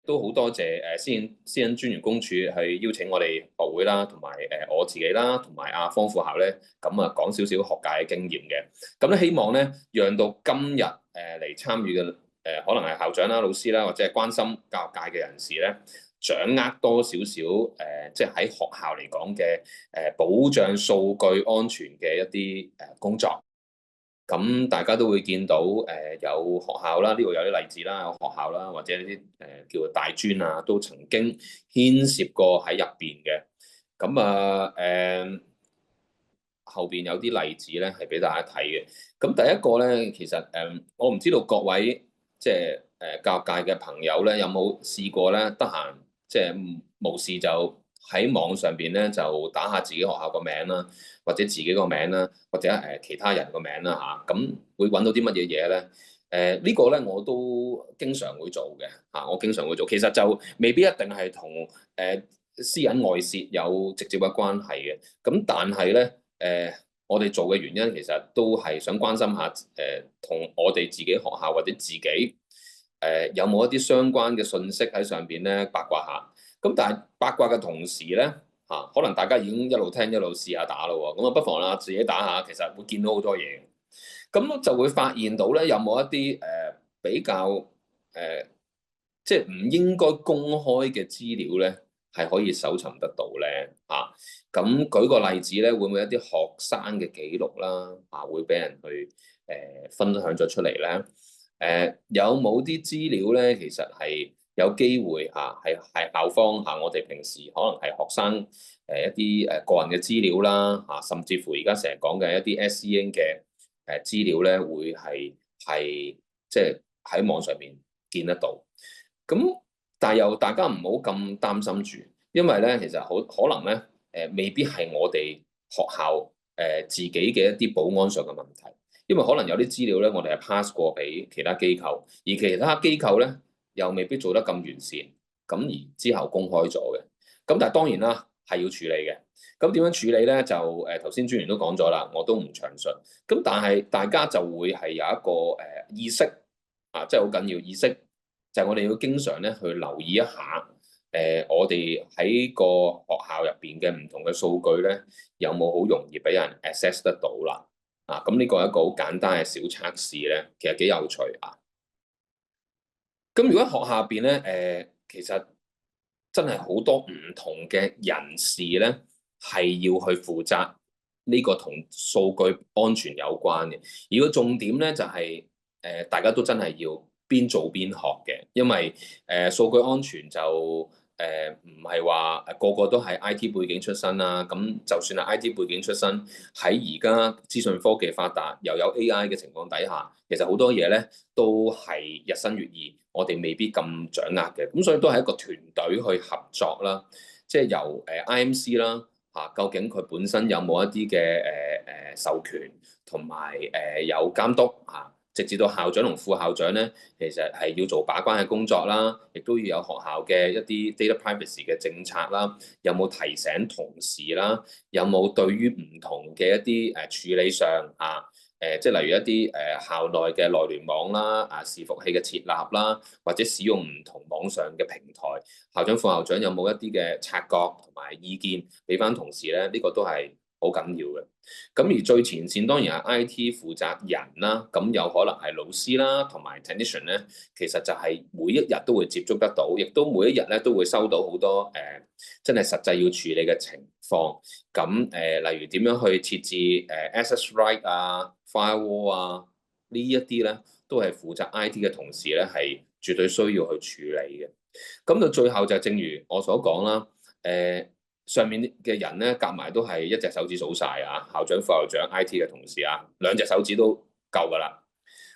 都好多謝私隱專員公署去邀請我哋學會啦，同埋我自己啦，同埋阿方副校咧，咁啊講少少學界嘅經驗嘅。咁咧希望咧，讓到今日嚟參與嘅可能係校長啦、老師啦，或者係關心教育界嘅人士咧，掌握多少少即係喺學校嚟講嘅保障數據安全嘅一啲工作。咁大家都會見到有學校啦，呢度有啲例子啦，有學校啦，或者呢啲叫做大專啊，都曾經牽涉過喺入邊嘅。咁啊後邊有啲例子咧係俾大家睇嘅。咁第一個咧，其實我唔知道各位即係教育界嘅朋友咧，有冇試過咧得閒即係無事就喺網上邊咧就打下自己學校個名啦，或者自己個名啦，或者其他人個名啦嚇，咁會揾到啲乜嘢嘢咧？呢個咧我都經常會做嘅嚇，我經常會做。其實就未必一定係同私隱外泄有直接嘅關係嘅。咁但係咧我哋做嘅原因其實都係想關心下同我哋自己學校或者自己有冇一啲相關嘅信息喺上邊咧八卦下。咁但係八卦嘅同時咧嚇，可能大家已經一路聽一路試下打咯喎，咁啊不妨啦自己打下，其實會見到好多嘢。咁就會發現到咧有冇一啲比較即係唔應該公開嘅資料咧，係可以搜尋得到咧嚇。咁舉個例子咧，會唔會一啲學生嘅記錄啦會俾人去分享咗出嚟咧？有冇啲資料咧，其實係有機會係校方我哋平時可能係學生一啲個人嘅資料啦甚至乎而家成日講嘅一啲 SEN 嘅資料咧，會係即係喺網上面見得到。咁但係又大家唔好咁擔心住，因為咧其實好可能咧未必係我哋學校自己嘅一啲保安上嘅問題。因為可能有啲資料咧，我哋係 pass 過俾其他機構，而其他機構咧又未必做得咁完善，咁而之後公開咗嘅。咁但係當然啦，係要處理嘅。咁點樣處理咧？就頭先專員都講咗啦，我都唔詳述。咁但係大家就會係有一個意識即係好緊要意識，就係我哋要經常咧去留意一下我哋喺個學校入邊嘅唔同嘅數據咧，有冇好容易俾人 access 得到啦？咁呢個係一個好簡單嘅小測試咧，其實幾有趣啊！咁如果學校入邊咧，其實真係好多唔同嘅人士咧，係要去負責呢個同數據安全有關嘅。而個重點咧就係、大家都真係要邊做邊學嘅，因為數據安全就唔係話個個都係 IT 背景出身啦。咁就算係 IT 背景出身，喺而家資訊科技發達又有 AI 嘅情況底下，其實好多嘢咧都係日新月異，我哋未必咁掌握嘅。咁所以都係一個團隊去合作啦，即係由IMC 啦究竟佢本身有冇一啲嘅授權同埋有監督直至到校長同副校長咧，其實係要做把關嘅工作啦，亦都要有學校嘅一啲 data privacy 嘅政策啦，有冇提醒同事啦，有冇對於唔同嘅一啲處理上即係例如一啲校內嘅內聯網啦、伺服器嘅設立啦，或者使用唔同網上嘅平台，校長、副校長有冇一啲嘅察覺同埋意見俾翻同事咧？呢個都係好緊要嘅。咁而最前線當然係 IT 負責人啦，咁有可能係老師啦，同埋 technician 咧，其實就係每一日都會接觸得到，亦都每一日咧都會收到好多真係實際要處理嘅情況。咁例如點樣去設置access right firewall 呢一啲咧，都係負責 IT 嘅同事咧係絕對需要去處理嘅。咁到最後就正如我所講啦，上面嘅人咧夾埋都係一隻手指數晒校長、副校長、IT 嘅同事兩隻手指都夠㗎啦。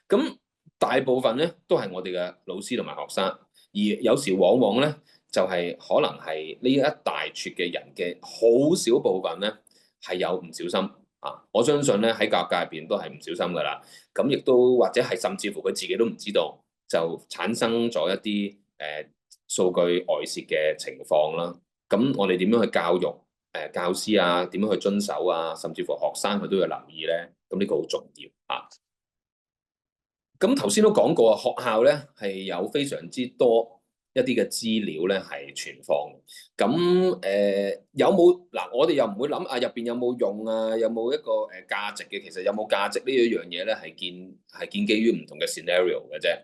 咁大部分咧都係我哋嘅老師同埋學生，而有時往往咧就係可能係呢一大撮嘅人嘅好少部分咧係有唔小心我相信咧喺教育界入邊都係唔小心㗎啦。咁亦都或者係甚至乎佢自己都唔知道，就產生咗一啲數據外泄嘅情況啦。咁我哋點樣去教育教師點樣去遵守甚至乎學生佢都要留意咧。咁呢個好重要咁頭先都講過學校咧係有非常之多一一啲嘅資料咧係存放嘅。咁有冇嗱？我哋又唔會諗啊入邊有冇用啊，有冇一個價值嘅？其實有冇價值呢一樣嘢咧係建基於唔同嘅 scenario 嘅啫。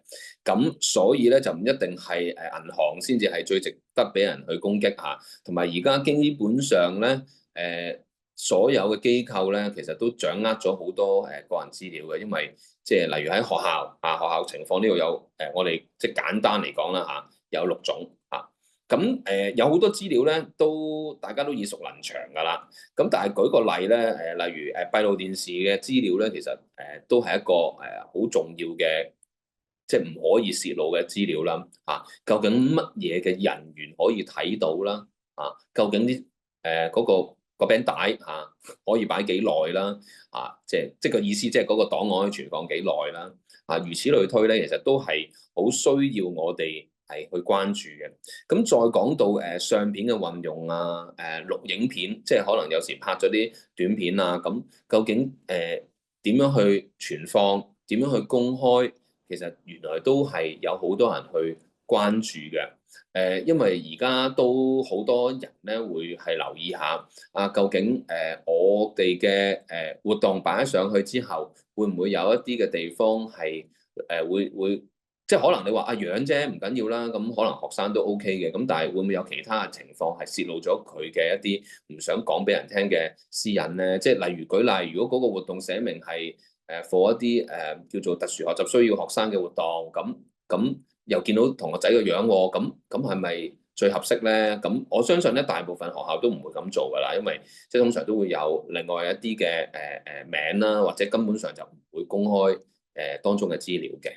咁所以咧就唔一定係銀行先至係最值得俾人去攻擊嚇。同埋而家基本上咧所有嘅機構咧其實都掌握咗好多個人資料嘅，因為即係例如喺學校學校情況呢度有我哋即係簡單嚟講啦有6種咁有好多資料咧，大家都耳熟能詳㗎啦。咁但係舉個例咧，例如閉路電視嘅資料咧，其實都係一個好重要嘅，即係唔可以泄露嘅資料啦。究竟乜嘢嘅人員可以睇到啦？究竟啲嗰個餅帶可以擺幾耐啦？即係個意思，即係嗰個檔案可以存放幾耐啦？如此類推咧，其實都係好需要我哋係去關注嘅。咁再講到相片嘅運用錄影片，即係可能有時拍咗啲短片咁究竟點樣去存放，點樣去公開，其實原來都係有好多人去關注嘅。因為而家都好多人咧會係留意下究竟我哋嘅活動擺咗上去之後，會唔會有一啲嘅地方係會即係可能你話樣啫唔緊要啦，咁可能學生都 OK 嘅，咁但係會唔會有其他嘅情況係泄露咗佢嘅一啲唔想講俾人聽嘅私隱咧？即係例如舉例，如果嗰個活動寫明係for 一啲叫做特殊學習需要學生嘅活動，咁又見到同學仔嘅樣喎，咁係咪最合適咧？咁我相信咧，大部分學校都唔會咁做㗎啦，因為即係通常都會有另外一啲嘅名啦，或者根本上就唔會公開當中嘅資料嘅。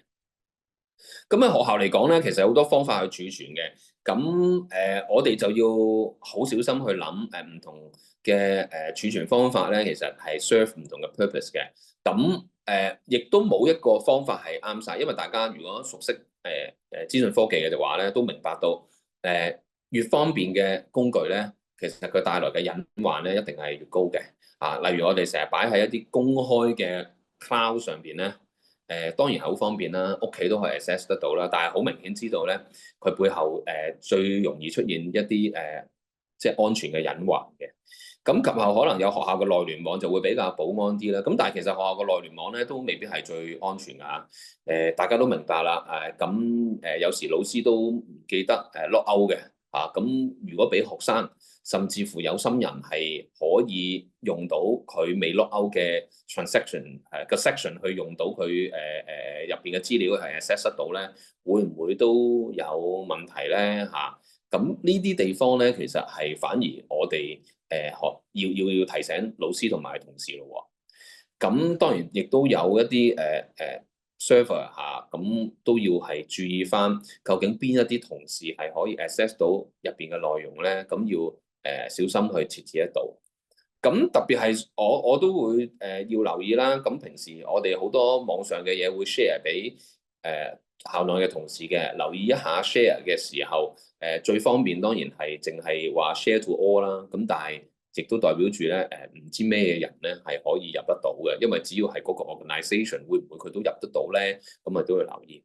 咁喺學校嚟講咧，其實有好多方法去儲存嘅。咁我哋就要好小心去諗唔同嘅儲存方法咧，其實係 serve 唔同嘅 purpose 嘅。咁亦都冇一個方法係啱晒，因為大家如果熟悉資訊科技嘅話咧，都明白到越方便嘅工具咧，其實佢帶來嘅隱患咧，一定係越高嘅。例如我哋成日擺喺一啲公開嘅 cloud 上邊咧。當然係好方便啦，屋企都可以 access 得到啦。但係好明顯知道咧，佢背後最容易出現一啲即係安全嘅隱患嘅。咁及後可能有學校嘅內聯網就會比較保安啲啦。咁但係其實學校嘅內聯網咧都未必係最安全㗎。大家都明白啦。有時老師都唔記得log out嘅。咁如果俾學生甚至乎有心人係可以用到佢未 log out 嘅 transaction 個 section 去用到佢入邊嘅資料係 access 得到咧，會唔會都有問題咧？咁呢啲地方咧，其實係反而我哋要提醒老師同埋同事咯。咁當然亦都有一啲server 咁都要係注意翻，究竟邊一啲同事係可以 access 到入邊嘅內容咧？咁要小心去設置得到。咁特別係我都會要留意啦。咁平時我哋好多網上嘅嘢會 share 俾校內嘅同事嘅，留意一下 share 嘅時候，最方便當然係淨係話 share to all 啦。咁但係亦都代表住咧唔知咩嘢人咧係可以入得到嘅，因為只要係嗰個 organisation 會唔會佢都入得到咧？咁都要留意。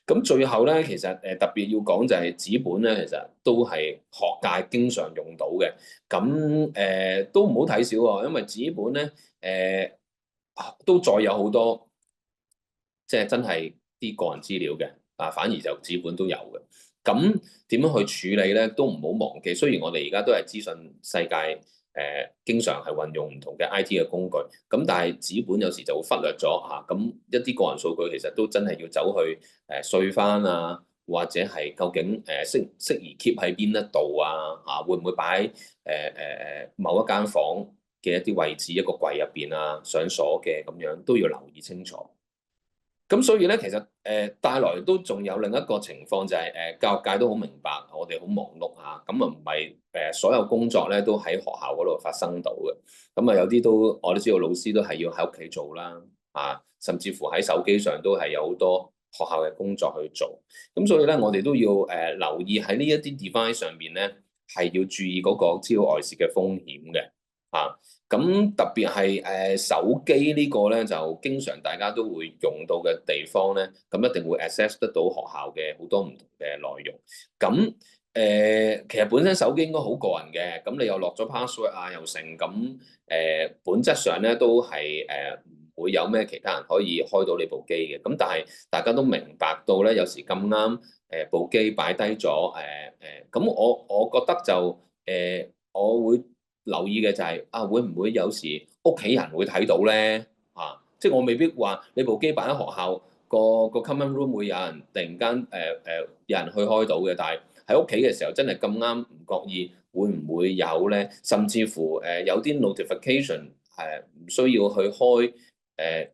咁最後咧，其實特別要講就係紙本咧，其實都係學界經常用到嘅。咁都唔好睇小喎，因為紙本咧都再有好多即係真係啲個人資料嘅反而就紙本都有嘅。咁點樣去處理咧？都唔好忘記。雖然我哋而家都係資訊世界經常係運用唔同嘅 IT 嘅工具，咁但係紙本有時就會忽略咗咁一啲個人數據其實都真係要走去碎翻或者係究竟適宜 keep 喺邊一度會唔會擺某一間房嘅一啲位置一個櫃入邊上鎖嘅咁樣都要留意清楚。咁所以咧，其實帶來都仲有另一個情況就係教育界都好明白我哋好忙碌咁唔係所有工作咧都喺學校嗰度發生到嘅。咁有啲我都知道老師都係要喺屋企做啦甚至乎喺手機上都係有好多學校嘅工作去做。咁所以咧，我哋都要留意喺呢一啲 device 上邊咧係要注意嗰個資料外泄嘅風險嘅咁特別係手機呢個咧，就經常大家都會用到嘅地方咧，咁一定會 access 得到學校嘅好多唔同嘅內容。咁其實本身手機應該好個人嘅，咁你又落咗 password 啊，又成咁本質上咧都係唔會有咩其他人可以開到你部機嘅。咁但係大家都明白到咧，有時咁啱部機擺低咗咁我覺得就我會留意嘅就係會唔會有時屋企人會睇到咧？即係我未必話你部機擺喺學校個 common room 會有人突然間有人去開到嘅，但係喺屋企嘅時候真係咁啱唔覺意，會唔會有咧？甚至乎有啲 notification 係唔需要去開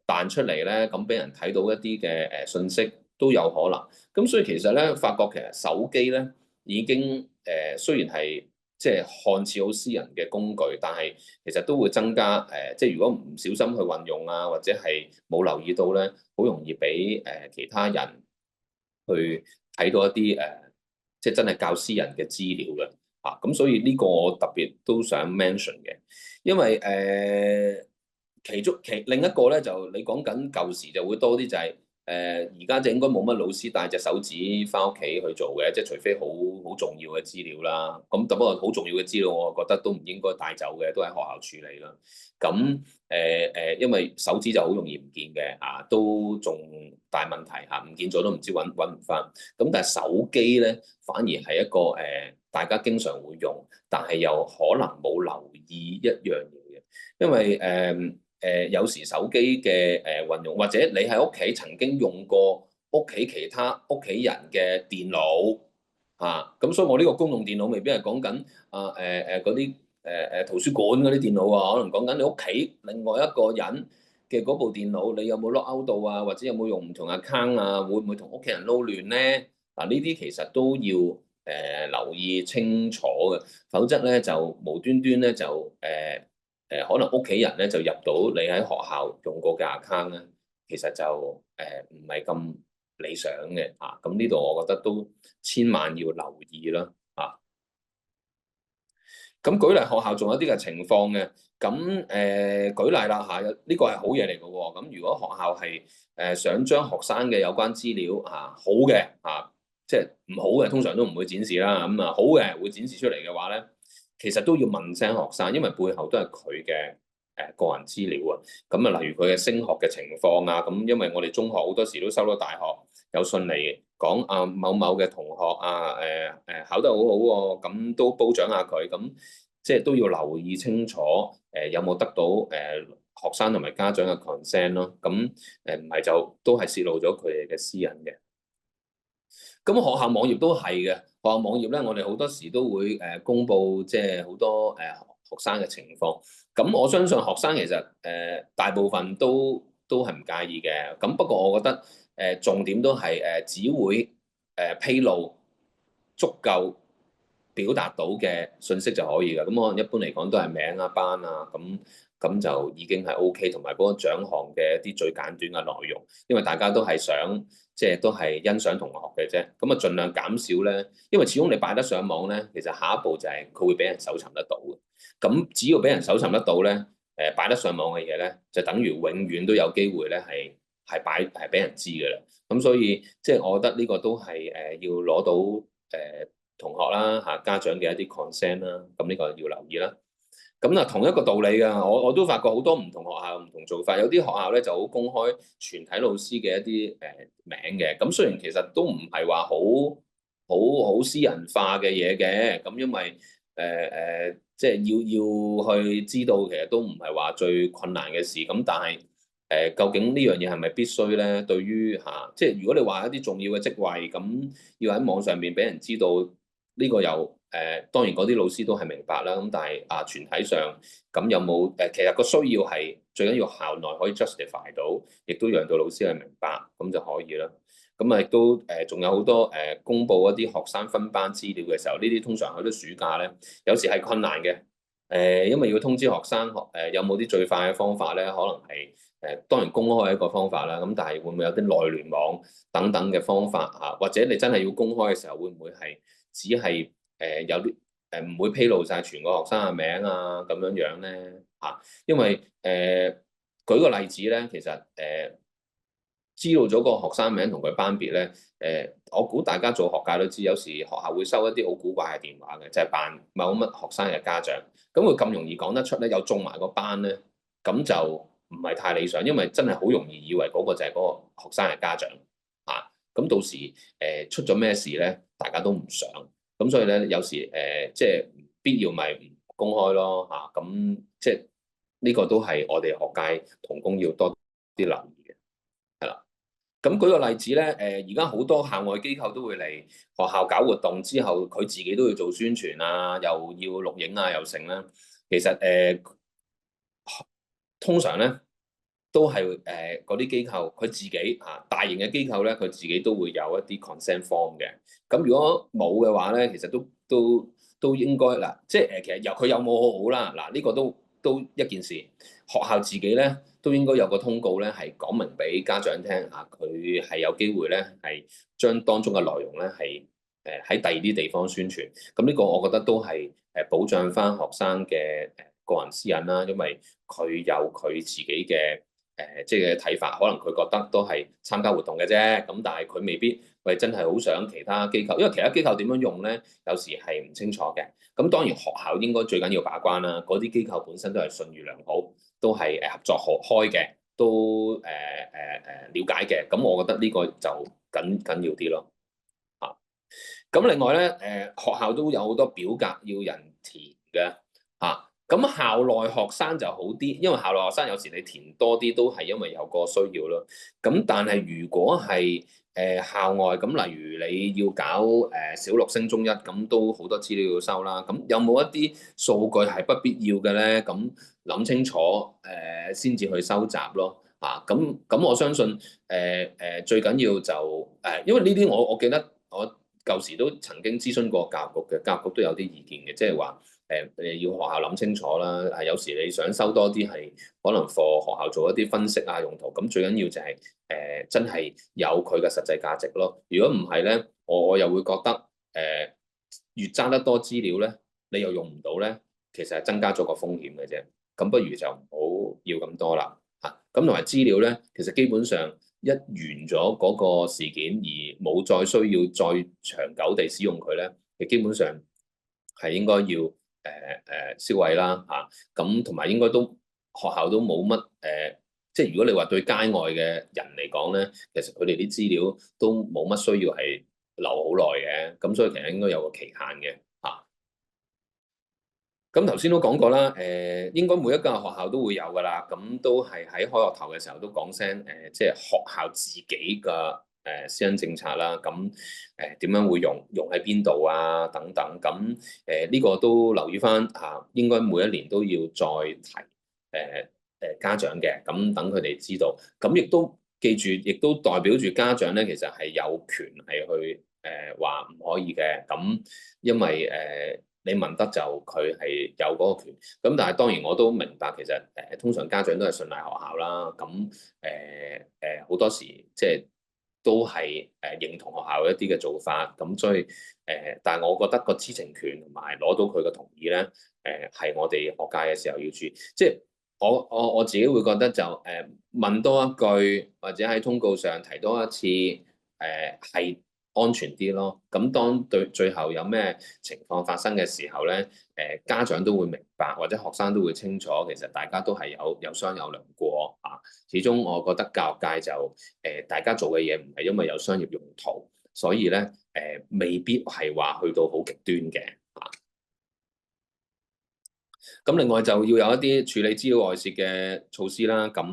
彈出嚟咧，咁俾人睇到一啲嘅信息都有可能。咁所以其實咧，發覺其實手機咧已經雖然係即係看似好私人嘅工具，但係其實都會增加即係如果唔小心去運用啊，或者係冇留意到咧，好容易俾其他人去睇到一啲即係真係較私人嘅資料嘅咁所以呢個我特別都想 mention 嘅，因為另一個咧就你講緊舊時就會多啲就係而家就應該冇乜老師帶隻手指翻屋企去做嘅，即係除非好重要嘅資料啦。咁不過好重要嘅資料，我覺得都唔應該帶走嘅，都喺學校處理啦。咁因為手指就好容易唔見嘅都仲大問題唔見咗都唔知揾唔翻。咁但係手機咧，反而係一個大家經常會用，但係又可能冇留意一樣嘢嘅，因為有時手機嘅運用，或者你喺屋企曾經用過屋企其他屋企人嘅電腦咁所以我呢個公用電腦未必係講緊嗰啲圖書館嗰啲電腦可能講緊你屋企另外一個人嘅嗰部電腦，你有冇 lock out 到或者有冇用唔同 account 會唔會同屋企人撈亂咧？呢啲其實都要留意清楚嘅，否則咧就無端端咧就可能屋企人咧就入到你喺學校用過嘅 account 咧，其實就唔係咁理想嘅咁呢度我覺得都千萬要留意啦咁舉例學校仲有啲嘅情況嘅，咁舉例啦呢個係好嘢嚟嘅喎。咁如果學校係想將學生嘅有關資料好嘅即係唔好嘅通常都唔會展示啦。咁好嘅會展示出嚟嘅話咧，其實都要問聲學生，因為背後都係佢嘅個人資料啊。咁例如佢嘅升學嘅情況咁因為我哋中學好多時都收到大學有信嚟講某某嘅同學考得好好喎，咁都褒獎下佢，咁即係都要留意清楚有冇得到學生同埋家長嘅 consent 咯。咁唔係就都係泄露咗佢哋嘅私隱嘅。咁學校網頁都係嘅，學校網頁咧，我哋好多時都會公佈即係好多學生嘅情況。咁我相信學生其實大部分都係唔介意嘅。咁不過我覺得重點都係只會披露足夠表達到嘅信息就可以㗎。咁可能一般嚟講都係名班咁就已經係 OK，同埋嗰個獎項嘅一啲最簡短嘅內容，因為大家都係想即係都係欣賞同學嘅啫。咁盡量減少咧，因為始終你擺得上網咧，其實下一步就係佢會俾人搜尋得到嘅。咁只要俾人搜尋得到咧，擺得上網嘅嘢咧，就等於永遠都有機會咧係俾人知㗎啦。咁所以即係我覺得呢個都係要攞到同學啦家長嘅一啲 consent 啦，咁呢個要留意啦。咁同一個道理㗎，我都發覺好多唔同學校唔同做法，有啲學校咧就好公開全體老師嘅一啲名嘅。咁雖然其實都唔係話好私人化嘅嘢嘅，咁因為即係要去知道，其實都唔係話最困難嘅事。咁但係究竟呢樣嘢係咪必須咧？對於即係如果你話一啲重要嘅職位，咁要喺網上面俾人知道，呢個又當然嗰啲老師都係明白啦。咁但係全體上咁有冇其實個需要係最緊要校內可以 justify 到，亦都讓到老師係明白，咁就可以啦。咁亦都仲有好多公佈一啲學生分班資料嘅時候，呢啲通常喺啲暑假咧，有時係困難嘅。因為要通知學生有冇啲最快嘅方法咧，可能係當然公開一個方法啦。咁但係會唔會有啲內聯網等等嘅方法或者你真係要公開嘅時候，會唔會係只係有啲唔會披露晒全個學生嘅名咁樣樣咧因為舉個例子咧，其實知道咗個學生名同佢班別咧，我估大家做學界都知，有時學校會收一啲好古怪嘅電話嘅，就係扮某乜學生嘅家長，咁佢咁容易講得出咧，又中埋個班咧，咁就唔係太理想，因為真係好容易以為嗰個就係嗰個學生嘅家長啊，咁到時出咗咩事咧，大家都唔想，咁所以咧有時即係必要咪唔公開咯嚇，咁即係呢個都係我哋學界同工要多啲留意嘅，係啦。咁舉個例子咧，而家好多校外機構都會嚟學校搞活動之後，佢自己都要做宣傳啊，又要錄影啊，又成啦。其實通常咧都係嗰啲機構佢自己大型嘅機構咧，佢自己都會有一啲 consent form 嘅。咁如果冇嘅話咧，其實都應該嗱，即係其實佢有冇好好啦。嗱，呢個都一件事，學校自己咧都應該有個通告咧，係講明俾家長聽嚇，佢係有機會咧係將當中嘅內容咧係喺第二啲地方宣傳。咁呢個我覺得都係保障翻學生嘅個人私隱啦，因為佢有佢自己嘅即係睇法，可能佢覺得都係參加活動嘅啫。咁但係佢未必喂真係好想其他機構，因為其他機構點樣用咧，有時係唔清楚嘅。咁當然學校應該最緊要把關啦，嗰啲機構本身都係信譽良好，都係合作開嘅，都了解嘅。咁我覺得呢個就緊要啲咯。咁另外咧，學校都有好多表格要人填嘅，咁校內學生就好啲，因為校內學生有時你填多啲都係因為有個需要咯。咁但係如果係校外，咁例如你要搞小六升中一，咁都好多資料要收啦。咁有冇一啲數據係不必要嘅咧？咁諗清楚先至去收集咯。咁我相信最緊要就因為呢啲我記得我舊時都曾經諮詢過教育局嘅，教育局都有啲意見嘅，即係話要學校諗清楚啦。有時你想收多啲係可能課學校做一啲分析啊用途，咁最緊要就係真係有佢嘅實際價值咯。如果唔係咧，我又會覺得越揸得多資料咧，你又用唔到咧，其實係增加咗個風險嘅啫。咁不如就唔好要咁多啦。咁同埋資料咧，其實基本上一完咗嗰個事件而冇再需要再長久地使用佢咧，其基本上係應該要銷毀啦嚇。咁同埋應該都學校都冇乜即係如果你話對街外嘅人嚟講咧，其實佢哋啲資料都冇乜需要係留好耐嘅。咁所以其實應該有個期限嘅。咁頭先都講過啦，應該每一間學校都會有㗎啦，咁都係喺開學頭嘅時候都講聲，即係學校自己嘅私隱政策啦，咁點樣會用喺邊度啊等等，咁呢個都留意翻嚇，應該每一年都要再提家長嘅，咁等佢哋知道，咁亦都記住，亦都代表住家長咧，其實係有權係去話唔可以嘅，咁因為你問得就佢係有嗰個權，咁但係當然我都明白其實通常家長都係信賴學校啦，咁好多時即係都係認同學校一啲嘅做法，咁所以但係我覺得個知情權同埋攞到佢嘅同意咧，係我哋學界嘅時候要注意，即係我自己會覺得就問多一句或者喺通告上提多一次係安全啲咯，咁當對最後有咩情況發生嘅時候咧，家長都會明白，或者學生都會清楚，其實大家都係有商有量過啊。始終我覺得教育界就大家做嘅嘢唔係因為有商業用途，所以咧未必係話去到好極端嘅。咁另外就要有一啲處理資料外泄嘅措施啦。咁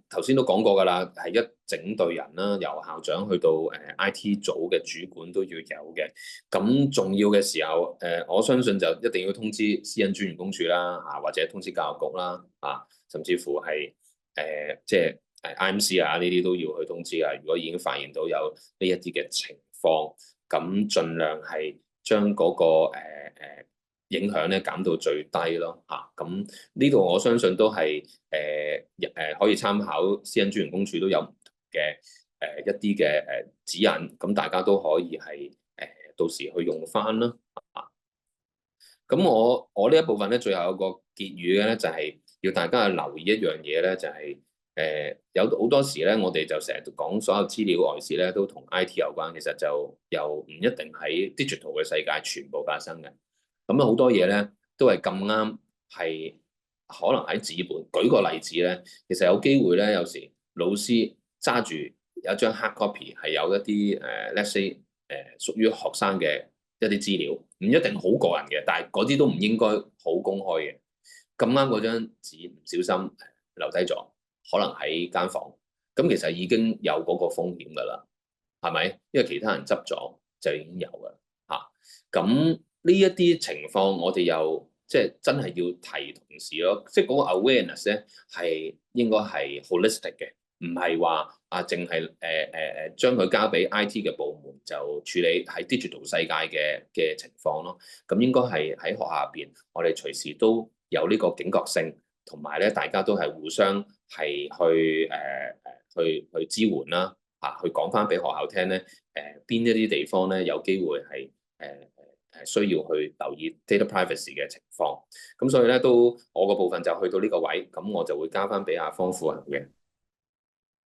頭先都講過㗎啦，係一整隊人啦，由校長去到IT 組嘅主管都要有嘅。咁重要嘅時候，我相信就一定要通知私隱專員公署啦，或者通知教育局啦，甚至乎係即係IMC 啊呢啲都要去通知啊。如果已經發現到有呢一啲嘅情況，咁盡量係將嗰個影響咧減到最低咯咁呢度我相信都係可以參考私隱專員公署都有唔同嘅一啲嘅指引，咁大家都可以係到時去用翻啦咁我呢一部分咧，最後有個結語嘅咧，就係要大家去留意一樣嘢咧，就係有好多時咧，我哋就成日講所有資料外泄咧，都同 IT 有關，其實就又唔一定喺 digital 嘅世界全部發生嘅。咁啊好多嘢咧都係咁啱係可能喺紙本。舉個例子咧，其實有機會咧，有時老師揸住有一張 hard copy 係有一啲let's say 屬於學生嘅一啲資料，唔一定好個人嘅，但係嗰啲都唔應該好公開嘅。咁啱嗰張紙唔小心留低咗，可能喺間房，咁其實已經有嗰個風險㗎啦，係咪？因為其他人執咗就已經有㗎啦嚇。咁呢一啲情況，我哋又即係真係要提同事咯，即係嗰個 awareness 咧係應該係 holistic 嘅，唔係話啊淨係將佢交俾 IT 嘅部門就處理喺 digital 世界嘅情況咯。咁應該係喺學校入邊，我哋隨時都有呢個警覺性，同埋咧大家都係互相係去支援啦，去講翻俾學校聽咧，邊一啲地方咧有機會係需要去留意 data privacy 嘅情況。咁所以咧都我個部分就去到呢個位，咁我就會交翻俾阿方副行嘅。